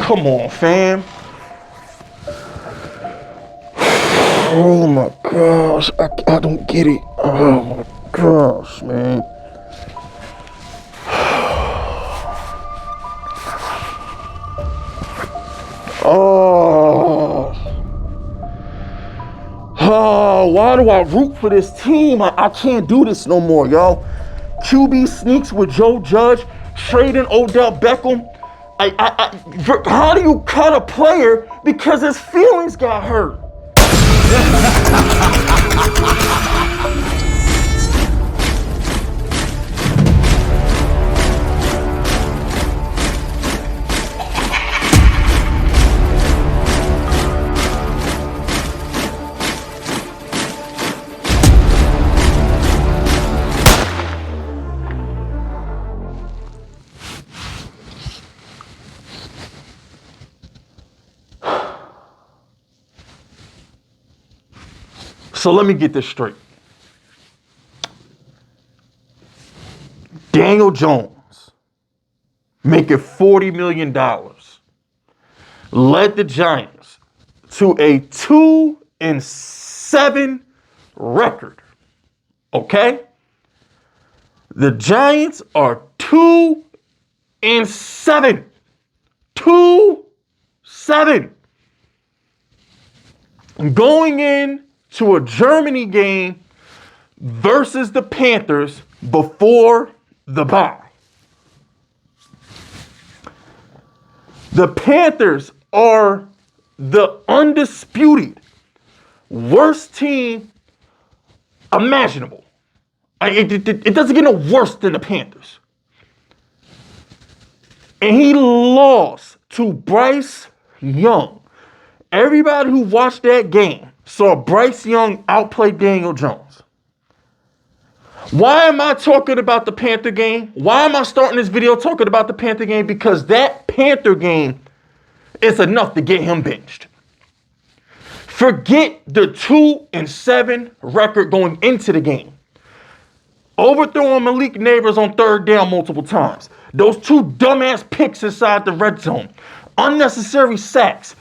Come on, fam. Oh my gosh, I don't get it. Oh my gosh, man. Oh, why do I root for this team? I can't do this no more, y'all. QB sneaks with Joe Judge, trading Odell Beckham. How do you cut a player because his feelings got hurt? So let me get this straight. Daniel Jones, making $40 million, led the Giants to a 2-7 record. Okay? The Giants are 2-7. 2-7. Going in to a Germany game versus the Panthers before the bye. The Panthers are the undisputed worst team imaginable. It doesn't get no worse than the Panthers. And he lost to Bryce Young. Everybody who watched that game saw Bryce Young outplay Daniel Jones. Why am I talking about the Panther game? Why am I starting this video talking about the Panther game? Because that Panther game is enough to get him benched. Forget the 2-7 record going into the game. Overthrowing Malik Neighbors on third down multiple times. Those two dumbass picks inside the red zone. Unnecessary sacks.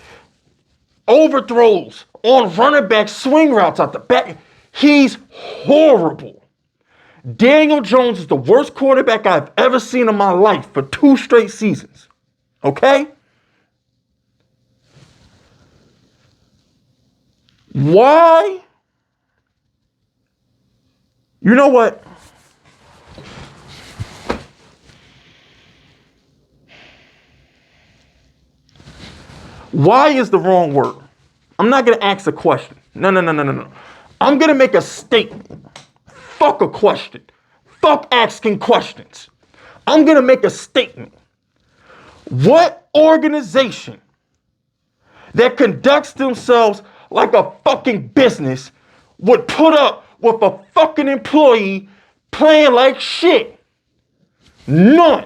Overthrows on running back swing routes out the back. He's horrible. Daniel Jones is the worst quarterback I've ever seen in my life for 2 straight seasons. Okay? Why? You know what? Why is the wrong word? I'm not going to ask a question. No. I'm going to make a statement. Fuck a question. Fuck asking questions. I'm going to make a statement. What organization that conducts themselves like a fucking business would put up with a fucking employee playing like shit? None.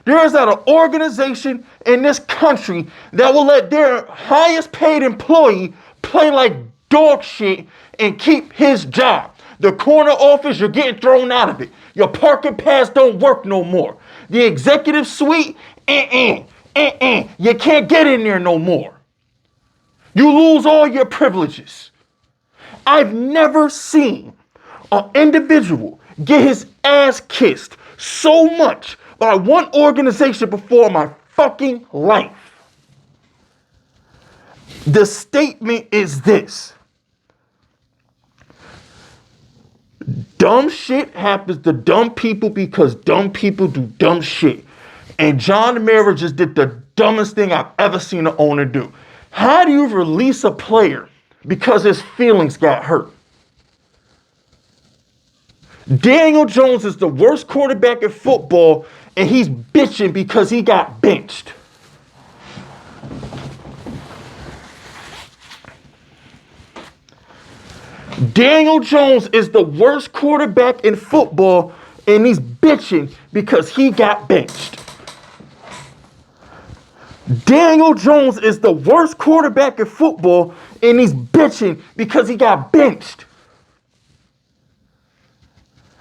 There is not an organization in this country that will let their highest paid employee play like dog shit and keep his job. The corner office, you're getting thrown out of it. Your parking pass don't work no more. The executive suite, you can't get in there no more. You lose all your privileges. I've never seen an individual get his ass kissed so much by one organization before in my fucking life. The statement is this. Dumb shit happens to dumb people because dumb people do dumb shit. And John Mara just did the dumbest thing I've ever seen an owner do. How do you release a player because his feelings got hurt? Daniel Jones is the worst quarterback in football, and he's bitching because he got benched. Daniel Jones is the worst quarterback in football, and he's bitching because he got benched. Daniel Jones is the worst quarterback in football, and he's bitching because he got benched.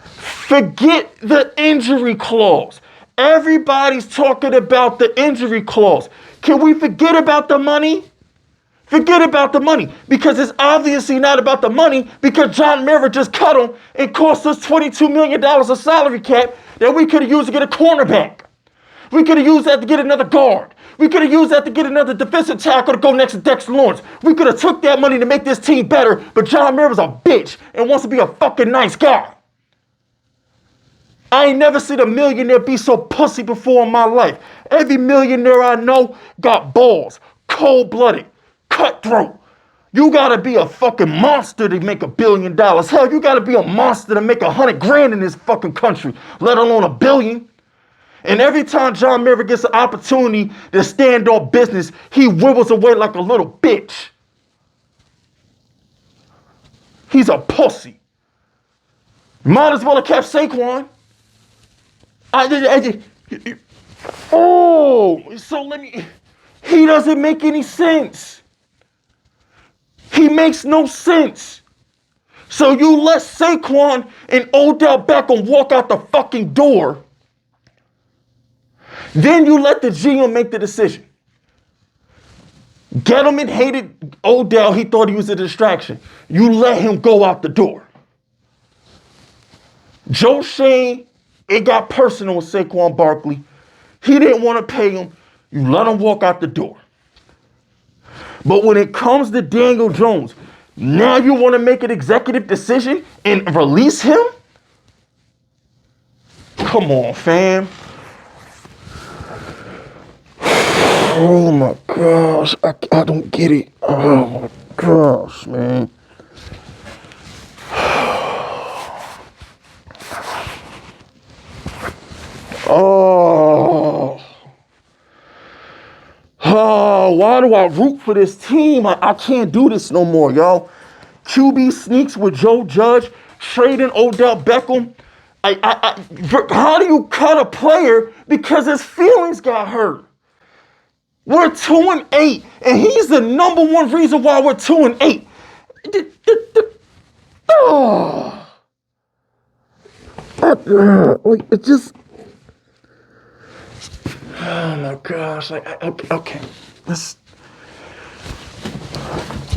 Forget the injury clause. Everybody's talking about the injury clause. Can we forget about the money? Forget about the money, because it's obviously not about the money, because John Mara just cut him and cost us $22 million of salary cap that we could have used to get a cornerback. We could have used that to get another guard. We could have used that to get another defensive tackle to go next to Dexter Lawrence. We could have took that money to make this team better, but John Mara's a bitch and wants to be a fucking nice guy. I ain't never seen a millionaire be so pussy before in my life. Every millionaire I know got balls, cold-blooded, cutthroat. You gotta be a fucking monster to make $1 billion. Hell, you gotta be a monster to make $100 grand in this fucking country, let alone $1 billion. And every time John Mara gets an opportunity to stand on business, he wibbles away like a little bitch. He's a pussy. Might as well have kept Saquon. He doesn't make any sense. He makes no sense. So you let Saquon and Odell Beckham walk out the fucking door. Then you let the GM make the decision. Gettleman hated Odell. He thought he was a distraction. You let him go out the door. Joe Shane, it got personal with Saquon Barkley. He didn't want to pay him. You let him walk out the door. But when it comes to Daniel Jones, now you want to make an executive decision and release him? Come on, fam. Oh my gosh, I don't get it. Oh my gosh, man. Why do I root for this team? I can't do this no more, y'all. QB sneaks with Joe Judge, trading Odell Beckham. How do you cut a player because his feelings got hurt? We're 2-8, and he's the number one reason why we're 2-8. It just. Oh my gosh! Okay, let's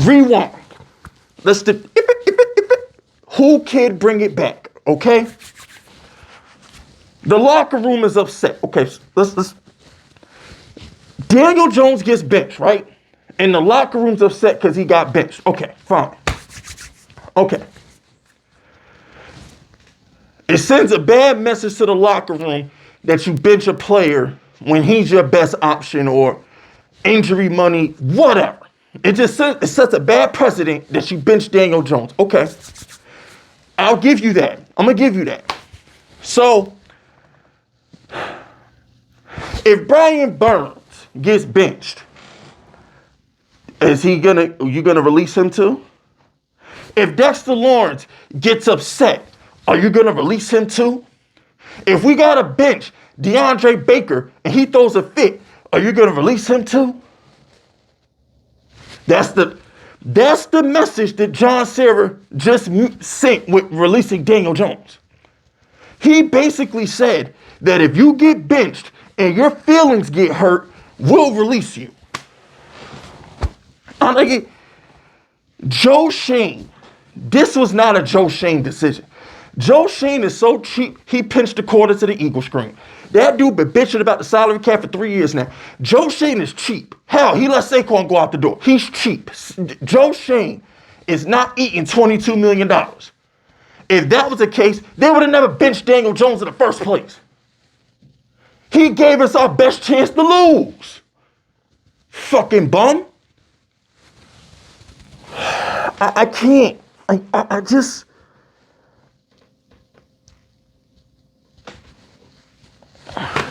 rewind. Let's do. Who can bring it back? Okay. The locker room is upset. Okay, let's. Daniel Jones gets benched, right? And the locker room's upset because he got benched. Okay, fine. Okay. It sends a bad message to the locker room that you bench a player when he's your best option or injury money, whatever. It sets a bad precedent that you bench Daniel Jones. Okay. I'll give you that. I'm going to give you that. So, if Brian Burns gets benched, you gonna release him too? If Dexter Lawrence gets upset, are you gonna release him too? If we got a bench DeAndre Baker and he throws a fit, are you gonna release him too? That's the message that John Sarah just sent with releasing Daniel Jones. He basically said that if you get benched and your feelings get hurt, we'll release you. I'm like, Joe Shane, this was not a Joe Shane decision. Joe Shane is so cheap, he pinched the quarter to the Eagle screen. That dude been bitching about the salary cap for 3 years now. Joe Shane is cheap. Hell, he let Saquon go out the door. He's cheap. Joe Shane is not eating $22 million. If that was the case, they would have never benched Daniel Jones in the first place. He gave us our best chance to lose. Fucking bum. I can't. I just.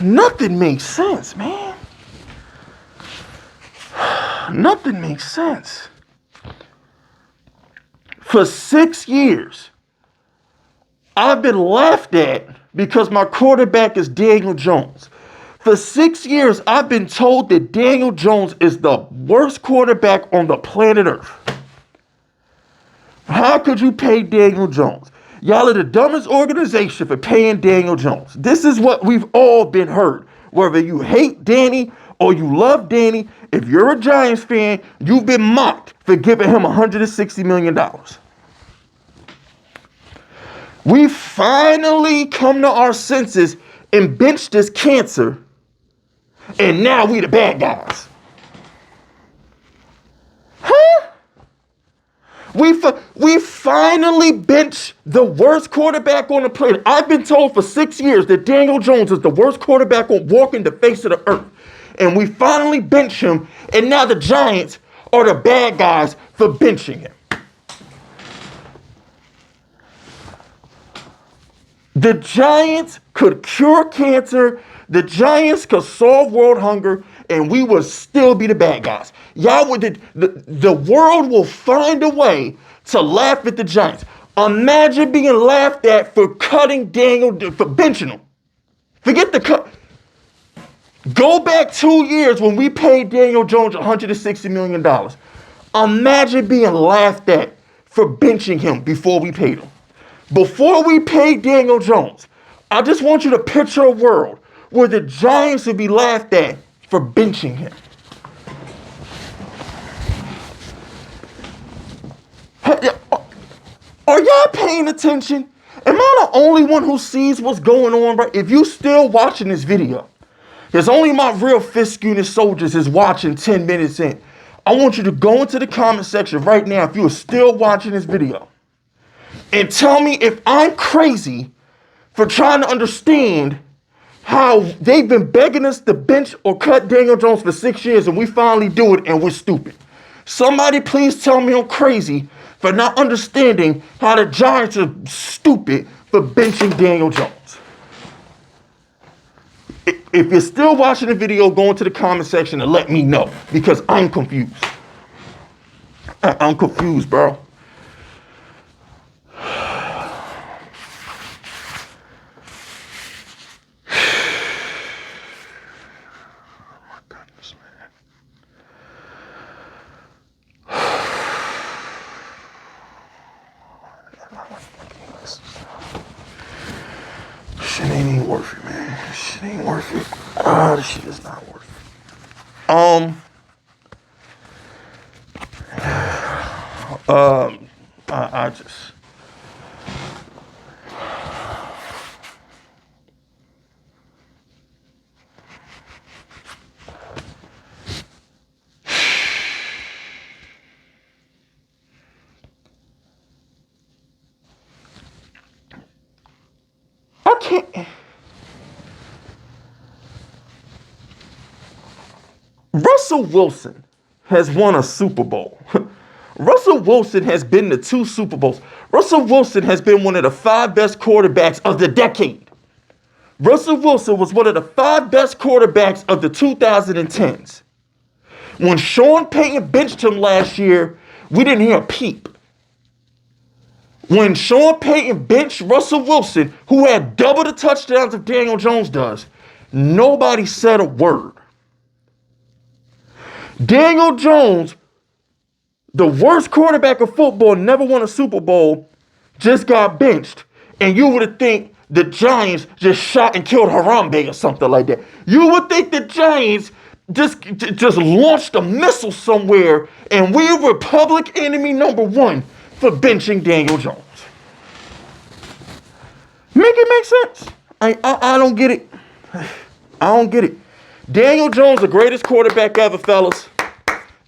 Nothing makes sense, man. Nothing makes sense. For 6 years, I've been laughed at because my quarterback is Daniel Jones. For 6 years, I've been told that Daniel Jones is the worst quarterback on the planet Earth. How could you pay Daniel Jones? Y'all are the dumbest organization for paying Daniel Jones. This is what we've all been heard. Whether you hate Danny or you love Danny, if you're a Giants fan, you've been mocked for giving him $160 million. We finally come to our senses and bench this cancer, and now we the bad guys. Huh? We finally bench the worst quarterback on the planet. I've been told for 6 years that Daniel Jones is the worst quarterback on walking the face of the earth. And we finally bench him, and now the Giants are the bad guys for benching him. The Giants could cure cancer. The Giants could solve world hunger, and we would still be the bad guys. Y'all would, the world will find a way to laugh at the Giants. Imagine being laughed at for cutting Daniel, for benching him. Forget the cut. Go back 2 years when we paid Daniel Jones $160 million. Imagine being laughed at for benching him before we paid him. Before we paid Daniel Jones, I just want you to picture a world where the Giants would be laughed at for benching him. Are y'all paying attention? Am I the only one who sees what's going on, right? If you still watching this video, there's only my real FiskVicious soldiers is watching 10 minutes in. I want you to go into the comment section right now if you are still watching this video and tell me if I'm crazy for trying to understand how they've been begging us to bench or cut Daniel Jones for 6 years and we finally do it and we're stupid. Somebody please tell me I'm crazy for not understanding how the Giants are stupid for benching Daniel Jones. If you're still watching the video, go into the comment section and let me know, because I'm confused. I'm confused, bro. Shit ain't even worth it, man. Shit ain't worth it. This shit is not worth it. I just. I can't. Russell Wilson has won a Super Bowl. Russell Wilson has been to 2 Super Bowls. Russell Wilson has been one of the 5 best quarterbacks of the decade. Russell Wilson was one of the 5 best quarterbacks of the 2010s. When Sean Payton benched him last year, we didn't hear a peep. When Sean Payton benched Russell Wilson, who had double the touchdowns of Daniel Jones does, nobody said a word. Daniel Jones, the worst quarterback of football, never won a Super Bowl, just got benched. And you would think the Giants just shot and killed Harambe or something like that. You would think the Giants just launched a missile somewhere and we were public enemy number 1 for benching Daniel Jones. Make it make sense. I don't get it. I don't get it. Daniel Jones, the greatest quarterback ever, fellas.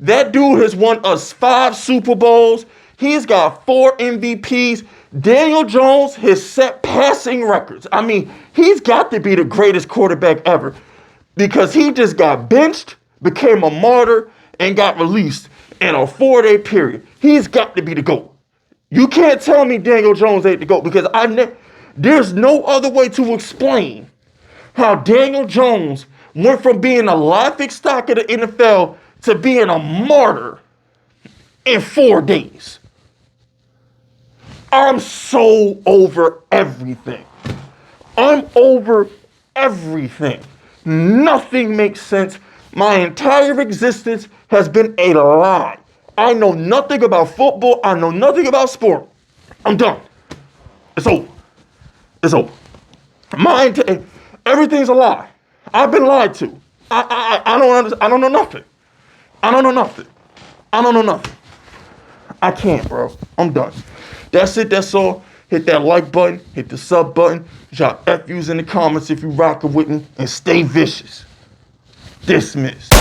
That dude has won us 5 Super Bowls. He's got 4 MVPs. Daniel Jones has set passing records. I mean, he's got to be the greatest quarterback ever because he just got benched, became a martyr, and got released in a 4-day period. He's got to be the GOAT. You can't tell me Daniel Jones ain't the GOAT because there's no other way to explain how Daniel Jones went from being a laughingstock of the NFL to being a martyr in 4 days. I'm so over everything. I'm over everything. Nothing makes sense. My entire existence has been a lie. I know nothing about football. I know nothing about sport. I'm done. It's over. It's over. Everything's a lie. I've been lied to. I don't understand. I don't know nothing. I don't know nothing. I don't know nothing. I can't, bro. I'm done. That's it. That's all. Hit that like button. Hit the sub button. Drop FUs in the comments if you rockin' with me. And stay vicious. Dismissed.